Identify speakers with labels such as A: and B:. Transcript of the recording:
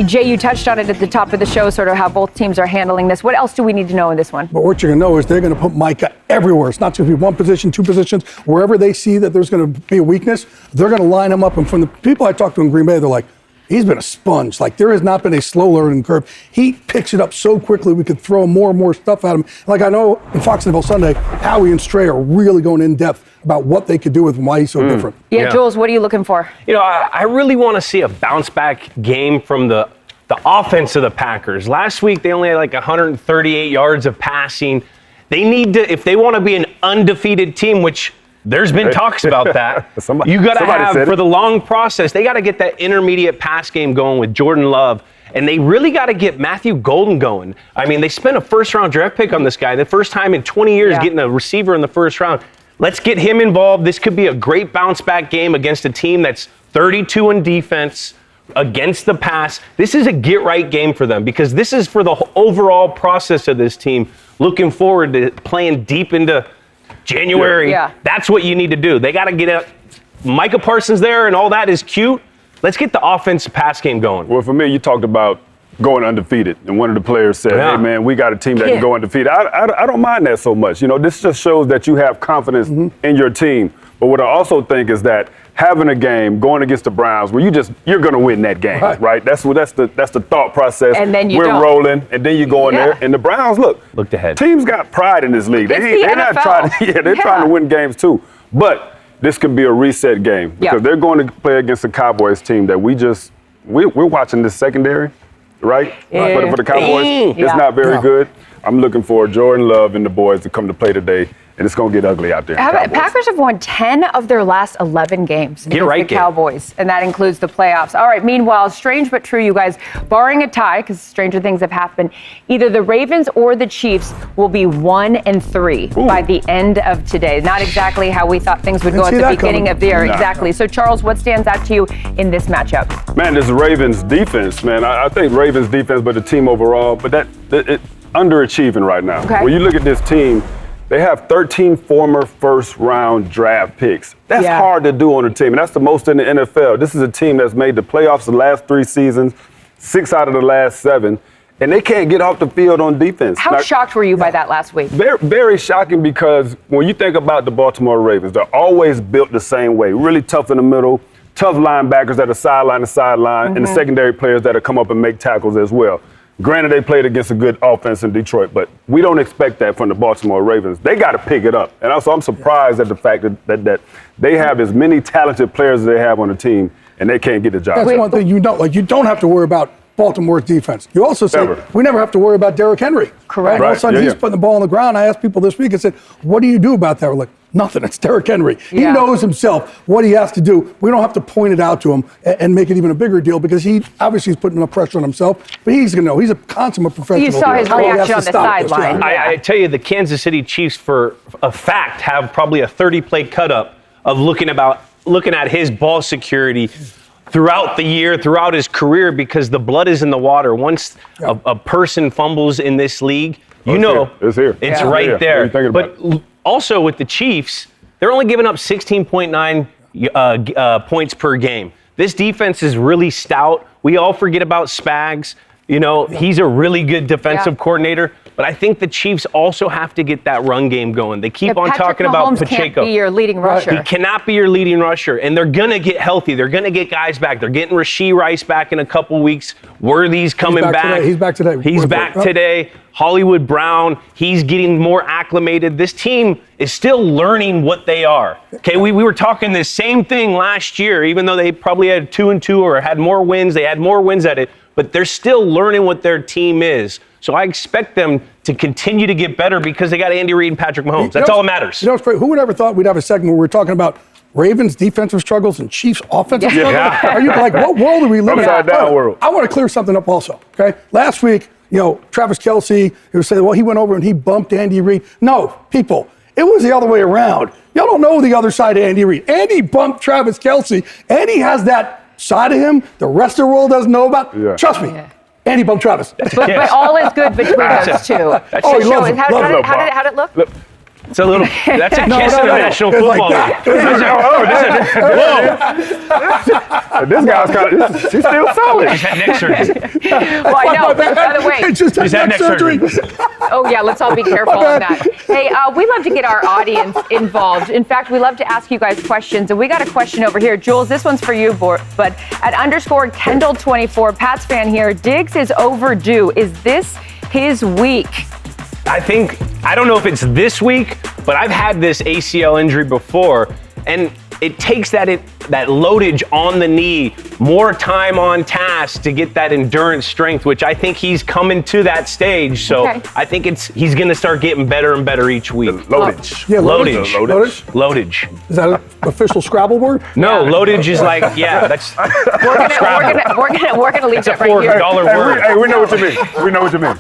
A: Jay, you touched on it at the top of the show, sort of how both teams are handling this. What else do we need to know in this one?
B: But what you're going to know is they're going to put Micah everywhere. It's not just going to be one position, two positions. Wherever they see that there's going to be a weakness, they're going to line him up. And from the people I talked to in Green Bay, they're like, he's been a sponge. Like, there has not been a slow learning curve. He picks it up so quickly, we could throw more and more stuff at him. Like, I know in Fox NFL Sunday, Howie and Stray are really going in depth about what they could do with him, why he's so different.
A: Yeah, Jules, what are you looking for?
C: You know, I really want to see a bounce-back game from the offense of the Packers. Last week, they only had like 138 yards of passing. They need to, if they want to be an undefeated team, which there's been talks about that, you got to have, for the long process, they got to get that intermediate pass game going with Jordan Love. And they really got to get Matthew Golden going. I mean, they spent a first-round draft pick on this guy. The first time in 20 years getting a receiver in the first round. Let's get him involved. This could be a great bounce-back game against a team that's 32 in defense, against the pass. This is a get-right game for them because this is for the overall process of this team. Looking forward to playing deep into January. Yeah. That's what you need to do. They got to get Micah Parsons there, and all that is cute. Let's get the offensive pass game going.
D: Well, for me, you talked about going undefeated, and one of the players said, hey, man, we got a team that can go undefeated. I don't mind that so much. You know, this just shows that you have confidence in your team. But what I also think is that having a game going against the Browns where you're going to win that game, right? That's the thought process.
A: And then
D: we're rolling, and then you go in there. And the Browns, looked ahead. Teams got pride in this league. They're not trying. They're trying to win games too. But this could be a reset game because they're going to play against the Cowboys team that we're watching this secondary, right? For the Cowboys, it's not very good. I'm looking for Jordan Love and the boys to come to play today. And it's going to get ugly out there.
A: Packers have won 10 of their last 11 games against the Cowboys, and that includes the playoffs. All right, meanwhile, strange but true, you guys, barring a tie, because stranger things have happened, either the Ravens or the Chiefs will be 1-3 by the end of today. Not exactly how we thought things would go at the beginning of the year. Exactly. So, Charles, what stands out to you in this matchup?
D: Man, this Ravens defense, man. I think Ravens defense, but the team overall, but it's underachieving right now.
A: Okay.
D: When you look at this team, they have 13 former first-round draft picks. That's hard to do on a team, and that's the most in the NFL. This is a team that's made the playoffs the last 3 seasons, 6 out of the last 7, and they can't get off the field on defense.
A: How shocked were you by that last week?
D: Very, very shocking because when you think about the Baltimore Ravens, they're always built the same way, really tough in the middle, tough linebackers that are sideline to sideline, and the secondary players that come up and make tackles as well. Granted, they played against a good offense in Detroit, but we don't expect that from the Baltimore Ravens. They got to pick it up. And also, I'm surprised at the fact that they have as many talented players as they have on the team, and they can't get the job.
B: That's one thing you don't. Like, you don't have to worry about Baltimore's defense. You also say, we never have to worry about Derrick Henry.
A: Correct.
B: And all of a sudden, he's putting the ball on the ground. I asked people this week, I said, what do you do about that? We're like, nothing. It's Derrick Henry. He knows himself what he has to do. We don't have to point it out to him and make it even a bigger deal because he obviously is putting enough pressure on himself, but he's going to know. He's a consummate professional.
A: You saw his reaction on the sideline.
C: I tell you, the Kansas City Chiefs, for a fact, have probably a 30-play cut-up of looking at his ball security throughout the year, throughout his career, because the blood is in the water. Once a person fumbles in this league, it's here. It's right there. But also with the Chiefs, they're only giving up 16.9 points per game. This defense is really stout. We all forget about Spags. You know, he's a really good defensive coordinator. But I think the Chiefs also have to get that run game going. They keep on talking about Pacheco.
A: Can't be your leading rusher.
C: He cannot be your leading rusher. And they're going to get healthy. They're going to get guys back. They're getting Rashee Rice back in a couple weeks. Worthy's coming back.
B: He's back today.
C: He's back today. Hollywood Brown, he's getting more acclimated. This team is still learning what they are. Okay, we were talking this same thing last year, even though they probably had 2-2 or had more wins. They had more wins at it. But they're still learning what their team is. So I expect them to continue to get better because they got Andy Reid and Patrick Mahomes. That's all that matters.
B: You know, who would ever thought we'd have a segment where we're talking about Ravens defensive struggles and Chiefs offensive struggles? Are you like, what world are we living in?
D: Upside down world.
B: I want to clear something up also, okay? Last week, you know, Travis Kelce, he was saying, well, he went over and he bumped Andy Reid. No, people, it was the other way around. Y'all don't know the other side of Andy Reid. Andy bumped Travis Kelce. Andy has that side of him the rest of the world doesn't know about. Trust me. Andy bumped Travis.
A: But all is good between those two.
B: How did it look?
C: It's a little. That's a kiss in the National
B: It's like
C: Football
B: that.
C: League.
D: This guy's she's still solid.
C: She's had neck surgery.
A: Well, I know. By the way,
B: Just
C: She's had neck surgery.
A: oh yeah, let's all be careful on that. Hey, we love to get our audience involved. In fact, we love to ask you guys questions, and we got a question over here. Jules, this one's for you, but at _Kendall24, Pats fan here. Diggs is overdue. Is this his week?
C: I don't know if it's this week, but I've had this ACL injury before, and it takes that loadage on the knee, more time on task to get that endurance strength, which I think he's coming to that stage. So
A: Okay.
C: I think he's going to start getting better and better each week.
D: Loadage.
B: Yeah,
C: Loadage.
B: Loadage?
C: Loadage.
B: Is that an official Scrabble word?
C: No, loadage is like, that's
A: We're gonna leave
C: it's a
A: that right here.
C: $4 word.
D: Hey, we know what you mean. We know what you mean.